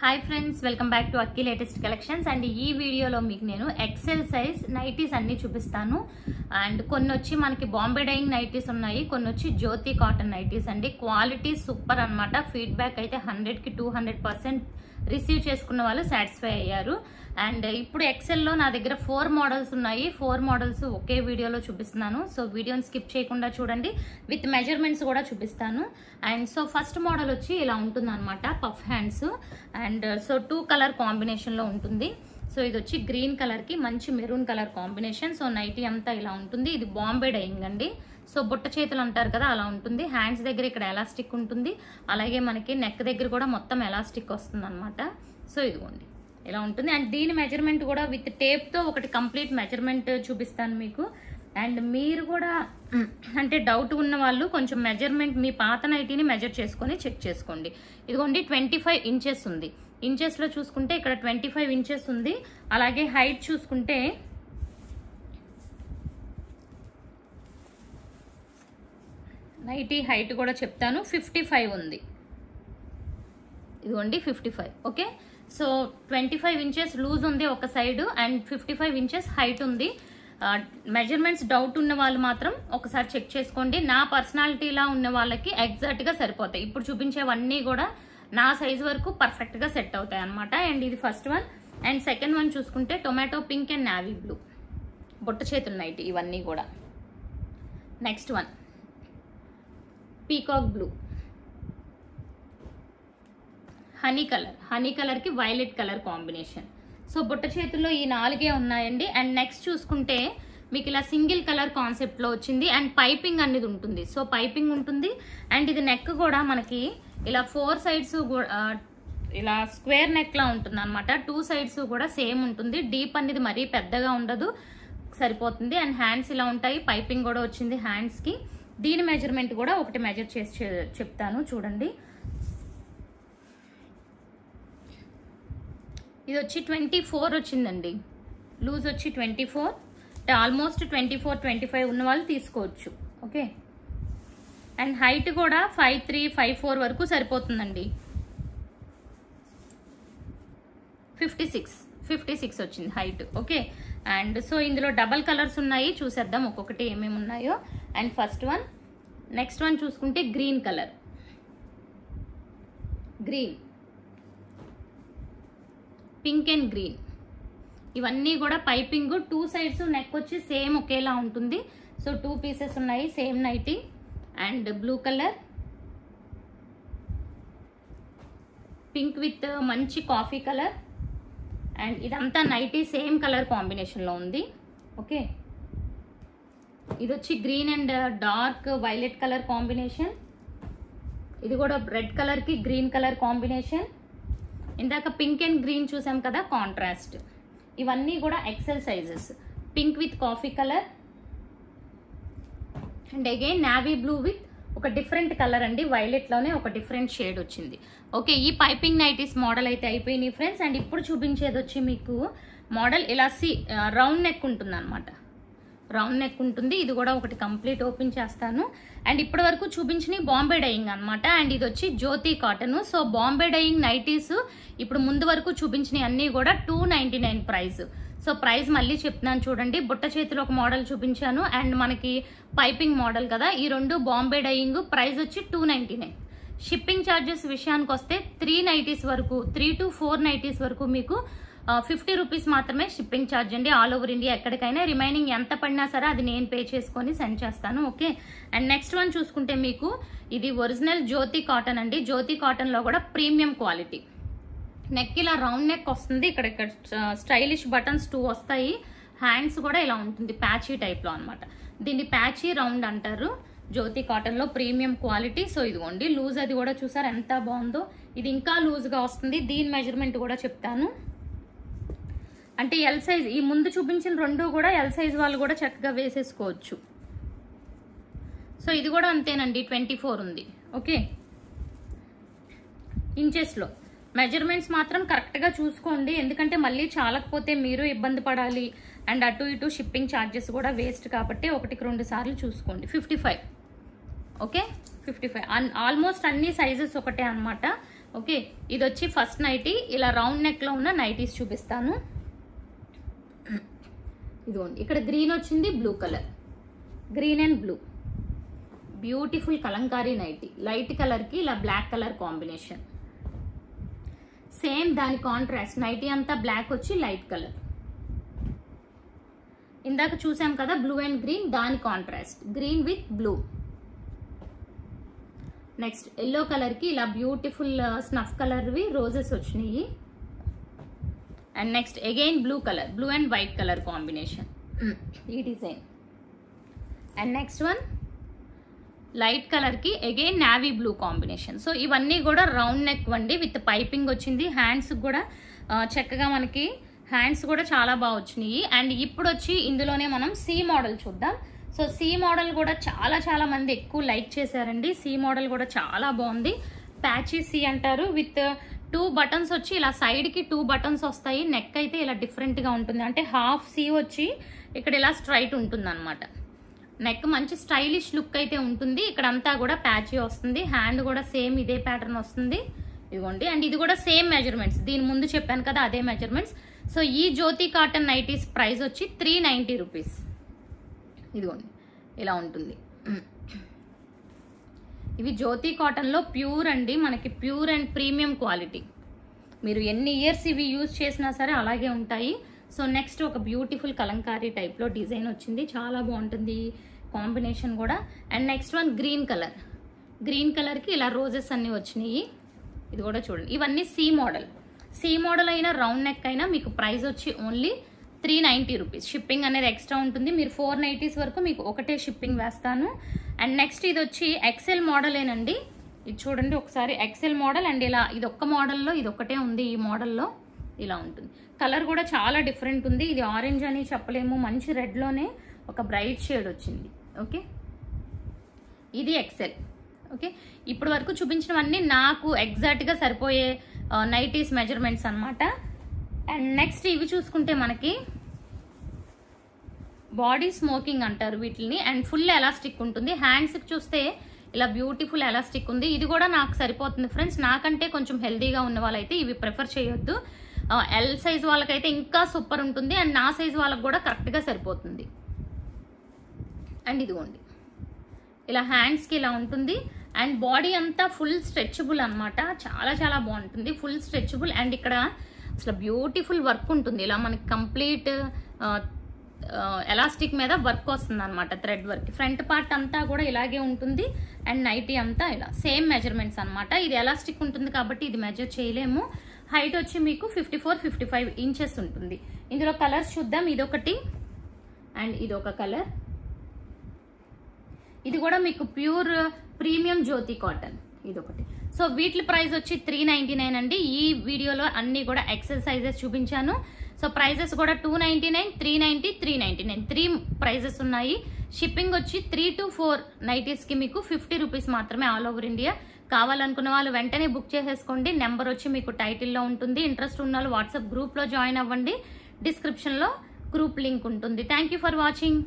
Hi friends, welcome back to Akki latest collections. And ఈ వీడియోలో మీకు నేను ఎక్సెల్ సైజ్ నైటీస్ అన్ని చూపిస్తాను. అండ్ కొన్ని వచ్చి మనకి బాంబే డైయింగ్ నైటీస్ ఉన్నాయి, కొన్ని వచ్చి జ్యోతి కాటన్ నైటీస్ అండి. క్వాలిటీ సూపర్ అన్నమాట. ఫీడ్బ్యాక్ అయితే 100కి 200% రిసీవ్ చేసుకున్న వాళ్ళు సాటిస్ఫై అయ్యారు. అండ్ ఇప్పుడు ఎక్సెల్లో నా దగ్గర 4 మోడల్స్ ఉన్నాయి. 4 మోడల్స్ ఒకే వీడియోలో చూపిస్తున్నాను. సో వీడియోని స్కిప్ చేయకుండా చూడండి, విత్ మెజర్మెంట్స్ కూడా చూపిస్తాను. అండ్ సో ఫస్ట్ మోడల్ వచ్చి ఇలా ఉంటుంది అనమాట, puff hands. And so 2 colour కాంబినేషన్లో ఉంటుంది. సో ఇది వచ్చి గ్రీన్ కలర్కి మంచి maroon colour combination. So nighty అంతా ఇలా ఉంటుంది. ఇది బాంబే డైయింగ్ అండి. సో బుట్ట చేతులు అంటారు కదా, అలా ఉంటుంది. హ్యాండ్స్ దగ్గర ఇక్కడ ఎలాస్టిక్ ఉంటుంది, అలాగే మనకి నెక్ దగ్గర కూడా మొత్తం ఎలాస్టిక్ వస్తుంది అనమాట. సో ఇదిగోండి ఇలా ఉంటుంది. అండ్ దీని మెజర్మెంట్ కూడా విత్ టేప్తో ఒకటి కంప్లీట్ మెజర్మెంట్ చూపిస్తాను మీకు. అండ్ మీరు కూడా అంటే డౌట్ ఉన్న వాళ్ళు కొంచెం మెజర్మెంట్ మీ పాత నైటీని మెజర్ చేసుకొని చెక్ చేసుకోండి. ఇదిగోండి 25 ఇంచెస్ ఉంది. ఇంచెస్లో చూసుకుంటే ఇక్కడ 25 ఇంచెస్ ఉంది. అలాగే హైట్ చూసుకుంటే నైటీ హైట్ కూడా చెప్తాను, 55 ఉంది. ఇదిగోండి 55. ఓకే, సో 25 ఇంచెస్ లూజ్ ఉంది ఒక సైడ్ అండ్ 55 ఇంచెస్ హైట్ ఉంది. మెజర్మెంట్స్ డౌట్ ఉన్న వాళ్ళు మాత్రం ఒకసారి చెక్ చేసుకోండి. నా పర్సనాలిటీలా ఉన్న వాళ్ళకి ఎగ్జాక్ట్గా సరిపోతాయి. ఇప్పుడు చూపించేవన్నీ కూడా నా సైజ్ వరకు పర్ఫెక్ట్గా సెట్ అవుతాయి అనమాట. అండ్ ఇది first one. And second one చూసుకుంటే tomato pink and navy blue బుట్ట చేతులు నైటీ, ఇవన్నీ కూడా. Next one peacock blue, honey కలర్కి వైలెట్ కలర్ కాంబినేషన్. సో బుట్ట చేతుల్లో ఈ 4 ఉన్నాయండి. అండ్ నెక్స్ట్ చూసుకుంటే మీకు ఇలా సింగిల్ కలర్ కాన్సెప్ట్లో వచ్చింది. అండ్ పైపింగ్ అనేది ఉంటుంది. సో పైపింగ్ ఉంటుంది. అండ్ ఇది నెక్ కూడా మనకి ఇలా 4 సైడ్స్ ఇలా స్క్వేర్ నెక్ లా ఉంటుంది అనమాట. 2 సైడ్స్ కూడా సేమ్ ఉంటుంది. డీప్ అనేది మరీ పెద్దగా ఉండదు, సరిపోతుంది. అండ్ హ్యాండ్స్ ఇలా ఉంటాయి. పైపింగ్ కూడా వచ్చింది హ్యాండ్స్కి. దీని మెజర్మెంట్ కూడా ఒకటి మెజర్ చేసి చెప్తాను చూడండి. ఇది వచ్చి 24 వచ్చిందండి. లూజ్ వచ్చి 24. ఆల్మోస్ట్ 24-25 ఉన్న వాళ్ళు తీసుకోవచ్చు. ఓకే, అండ్ హైట్ కూడా 5'3", 5'4" వరకు సరిపోతుందండి. 56 వచ్చింది హైట్. ఓకే, అండ్ సో ఇందులో డబల్ కలర్స్ ఉన్నాయి, చూసేద్దాం ఒక్కొక్కటి ఏమేమి ఉన్నాయో. And first one, next one చూసుకుంటే green colour, pink and green. ఇవన్నీ కూడా పైపింగ్. 2 సైడ్స్ నెక్ వచ్చి సేమ్ ఒకేలా ఉంటుంది. సో 2 పీసెస్ ఉన్నాయి, same nighty. And blue colour, pink with మంచి కాఫీ కలర్. అండ్ ఇదంతా నైటీ సేమ్ కలర్ కాంబినేషన్లో ఉంది. ఓకే, ఇది వచ్చి green and dark violet colour combination. ఇది కూడా రెడ్ కలర్కి గ్రీన్ కలర్ కాంబినేషన్. ఇందాక పింక్ అండ్ గ్రీన్ చూసాం కదా, కాంట్రాస్ట్. ఇవన్నీ కూడా XL sizes. Pink with coffee colour and again navy blue with ఒక డిఫరెంట్ కలర్ అండి. వైలెట్లోనే ఒక డిఫరెంట్ షేడ్ వచ్చింది. ఓకే, ఈ పైపింగ్ నైటీస్ మోడల్ అయితే అయిపోయినాయి ఫ్రెండ్స్. అండ్ ఇప్పుడు చూపించేది వచ్చి మీకు మోడల్ ఇలా రౌండ్ నెక్ ఉంటుంది అనమాట. రౌండ్ నెక్ ఉంటుంది. ఇది కూడా ఒకటి కంప్లీట్ ఓపెన్ చేస్తాను. అండ్ ఇప్పటి వరకు చూపించిన బాంబే డైయింగ్ అనమాట. అండ్ ఇది వచ్చి Jyoti cotton. So Bombay Dyeing nighties ఇప్పుడు ముందు వరకు చూపించిన అన్నీ కూడా 299 ప్రైస్. సో ప్రైస్ మళ్ళీ చెప్తున్నాను చూడండి. బుట్ట చేతిలో ఒక మోడల్ చూపించాను అండ్ మనకి పైపింగ్ మోడల్ కదా, ఈ 2 బాంబే డైయింగ్. ప్రైస్ వచ్చి 299. షిప్పింగ్ ఛార్జెస్ విషయానికి వస్తే 3 నైటీస్ వరకు, 3 to 4 నైటీస్ వరకు మీకు 50 రూపీస్ మాత్రమే షిప్పింగ్ ఛార్జ్ అండి, ఆల్ ఓవర్ ఇండియా ఎక్కడికైనా. రిమైనింగ్ ఎంత పడినా సరే అది నేను పే చేసుకొని సెండ్ చేస్తాను. ఓకే, అండ్ నెక్స్ట్ వన్ చూసుకుంటే మీకు ఇది ఒరిజినల్ జ్యోతి కాటన్ అండి. జ్యోతి కాటన్లో కూడా ప్రీమియం క్వాలిటీ. నెక్ ఇలా రౌండ్ నెక్ వస్తుంది. ఇక్కడ స్టైలిష్ బటన్స్ 2 వస్తాయి. హ్యాండ్స్ కూడా ఇలా ఉంటుంది, ప్యాచీ టైప్లో అనమాట. దీన్ని ప్యాచీ రౌండ్ అంటారు. జ్యోతి కాటన్లో ప్రీమియం క్వాలిటీ. సో ఇదిగోండి లూజ్ అది కూడా చూసారు ఎంత బాగుందో. ఇది ఇంకా లూజ్గా వస్తుంది. దీని మెజర్మెంట్ కూడా చెప్తాను. అంటే ఎల్ సైజ్, ఈ ముందు చూపించిన 2 కూడా ఎల్ సైజ్ వాళ్ళు కూడా చక్కగా వేసేసుకోవచ్చు. సో ఇది కూడా అంతేనండి, 24 ఉంది. ఓకే, ఇంచెస్లో మెజర్మెంట్స్ మాత్రం కరెక్ట్గా చూసుకోండి, ఎందుకంటే మళ్ళీ చాలకపోతే మీరు ఇబ్బంది పడాలి. అండ్ అటు ఇటు షిప్పింగ్ ఛార్జెస్ కూడా వేస్ట్ కాబట్టి 1-2 సార్లు చూసుకోండి. 55. ఓకే, 55. ఆల్మోస్ట్ అన్ని సైజెస్ ఒకటే అనమాట. ఓకే, ఇది వచ్చి ఫస్ట్ నైటీ. ఇలా రౌండ్ నెక్లో ఉన్న నైటీస్ చూపిస్తాను. ఇదిగోండి, ఇక్కడ గ్రీన్ వచ్చింది, blue colour, green and blue, beautiful Kalamkari nighty. Light కలర్కి ఇలా బ్లాక్ కలర్ కాంబినేషన్. సేమ్ దాని కాంట్రాస్ట్ నైటీ అంతా బ్లాక్ వచ్చి లైట్ కలర్. ఇందాక చూసాం కదా బ్లూ అండ్ గ్రీన్, దాని contrast green with blue. Next yellow కలర్కి ఇలా బ్యూటిఫుల్ స్నఫ్ కలర్వి రోజెస్ వచ్చినాయి. And next again blue colour, blue and white colour combination ఈ design. And next one light కలర్కి again navy blue combination. So ఇవన్నీ కూడా round neck వండి with piping వచ్చింది. హ్యాండ్స్ కూడా చక్కగా మనకి హ్యాండ్స్ కూడా చాలా బాగా వచ్చినాయి. అండ్ ఇప్పుడు వచ్చి ఇందులోనే మనం సి మోడల్ చూద్దాం. సో సి మోడల్ కూడా చాలా మంది ఎక్కువ లైక్ చేశారండి. సి మోడల్ కూడా చాలా బాగుంది. ప్యాచీ సి అంటారు. విత్ 2 బటన్స్ వచ్చి ఇలా సైడ్కి 2 బటన్స్ వస్తాయి. నెక్ అయితే ఇలా డిఫరెంట్గా ఉంటుంది. అంటే హాఫ్ సి వచ్చి ఇక్కడ ఇలా స్ట్రైట్ ఉంటుంది అనమాట. నెక్ మంచి స్టైలిష్ లుక్ అయితే ఉంటుంది. ఇక్కడ అంతా కూడా ప్యాచీ వస్తుంది. హ్యాండ్ కూడా సేమ్ ఇదే ప్యాటర్న్ వస్తుంది. ఇదిగోండి. అండ్ ఇది కూడా సేమ్ మెజర్మెంట్స్, దీని ముందు చెప్పాను కదా అదే మెజర్మెంట్స్. సో ఈ జ్యోతి కాటన్ నైటీస్ ప్రైస్ వచ్చి 390 రూపీస్. ఇదిగోండి ఇలా ఉంటుంది. ఇవి జ్యోతి కాటన్లో ప్యూర్ అండి, మనకి ప్యూర్ అండ్ ప్రీమియం క్వాలిటీ. మీరు ఎన్ని ఇయర్స్ ఇవి యూజ్ చేసినా సరే అలాగే ఉంటాయి. సో నెక్స్ట్ ఒక బ్యూటిఫుల్ కలంకారీ టైప్లో డిజైన్ వచ్చింది, చాలా బాగుంటుంది కాంబినేషన్ కూడా. And next one green colour, green కలర్కి ఇలా రోజెస్ అన్నీ వచ్చినాయి. ఇది కూడా చూడండి. ఇవన్నీ సి మోడల్. సి మోడల్ అయినా రౌండ్ నెక్ అయినా మీకు ప్రైస్ వచ్చి ఓన్లీ 390 రూపీస్. షిప్పింగ్ అనేది ఎక్స్ట్రా ఉంటుంది. మీరు 4 నైటీస్ వరకు మీకు ఒకటే షిప్పింగ్ వేస్తాను. అండ్ నెక్స్ట్ ఇది వచ్చి ఎక్సెల్ మోడలేనండి. ఇది చూడండి ఒకసారి, ఎక్సెల్ మోడల్. అండ్ ఇలా ఇది ఒక్క మోడల్లో ఇది ఒక్కటే ఉంది. ఈ మోడల్లో ఇలా ఉంటుంది. కలర్ కూడా చాలా డిఫరెంట్ ఉంది. ఇది ఆరెంజ్ అని చెప్పలేము, మంచి రెడ్లోనే ఒక బ్రైట్ షేడ్ వచ్చింది. ఓకే, ఇది ఎక్సెల్. ఓకే, ఇప్పుడు వరకు చూపించినవన్నీ నాకు ఎగ్జాక్ట్గా సరిపోయే నైటీస్ మెజర్మెంట్స్ అనమాట. అండ్ నెక్స్ట్ ఇవి చూసుకుంటే మనకి బాడీ స్మోకింగ్ అంటారు వీటిని. అండ్ ఫుల్ ఎలాస్టిక్ ఉంటుంది. హ్యాండ్స్కి చూస్తే ఇలా బ్యూటిఫుల్ ఎలాస్టిక్ ఉంది. ఇది కూడా నాకు సరిపోతుంది ఫ్రెండ్స్. నాకంటే కొంచెం హెల్దీగా ఉన్న వాళ్ళైతే ఇవి ప్రిఫర్ చేయొద్దు. ఎల్ సైజ్ వాళ్ళకైతే ఇంకా సూపర్ ఉంటుంది. అండ్ నా సైజ్ వాళ్ళకి కూడా కరెక్ట్గా సరిపోతుంది. అండ్ ఇదిగోండి ఇలా హ్యాండ్స్కి ఇలా ఉంటుంది. అండ్ బాడీ అంతా ఫుల్ స్ట్రెచబుల్ అనమాట. చాలా బాగుంటుంది, ఫుల్ స్ట్రెచబుల్. అండ్ ఇక్కడ అసలు బ్యూటిఫుల్ వర్క్ ఉంటుంది. ఇలా మనకి కంప్లీట్ ఎలాస్టిక్ మీద వర్క్ వస్తుంది అనమాట, థ్రెడ్ వర్క్. ఫ్రంట్ పార్ట్ అంతా కూడా ఇలాగే ఉంటుంది. అండ్ నైటీ అంతా ఇలా సేమ్ మెజర్మెంట్స్ అనమాట. ఇది ఎలాస్టిక్ ఉంటుంది కాబట్టి ఇది మెజర్ చేయలేము. హైట్ వచ్చి మీకు 54-55 ఇంచెస్ ఉంటుంది. ఇందులో కలర్స్ చూద్దాం. ఇదొకటి అండ్ ఇదొక కలర్. ఇది కూడా మీకు ప్యూర్ ప్రీమియం జ్యోతి కాటన్, ఇదొకటి. సో వీటి ప్రైస్ వచ్చి 399 అండి. ఈ వీడియోలో అన్ని కూడా ఎక్సెల్ సైజెస్ చూపించాను. సో ప్రైజెస్ కూడా 299, 390, 399 3 ప్రైజెస్ ఉన్నాయి. షిప్పింగ్ వచ్చి 3 to 4 నైటీస్కి మీకు 50 రూపీస్ మాత్రమే ఆల్ ఓవర్ ఇండియా. కావాలనుకున్న వాళ్ళు వెంటనే బుక్ చేసేసుకోండి. నెంబర్ వచ్చి మీకు టైటిల్లో ఉంటుంది. ఇంట్రెస్ట్ ఉన్న వాళ్ళు వాట్సాప్ గ్రూప్లో జాయిన్ అవ్వండి. డిస్క్రిప్షన్లో గ్రూప్ లింక్ ఉంటుంది. Thank you for watching.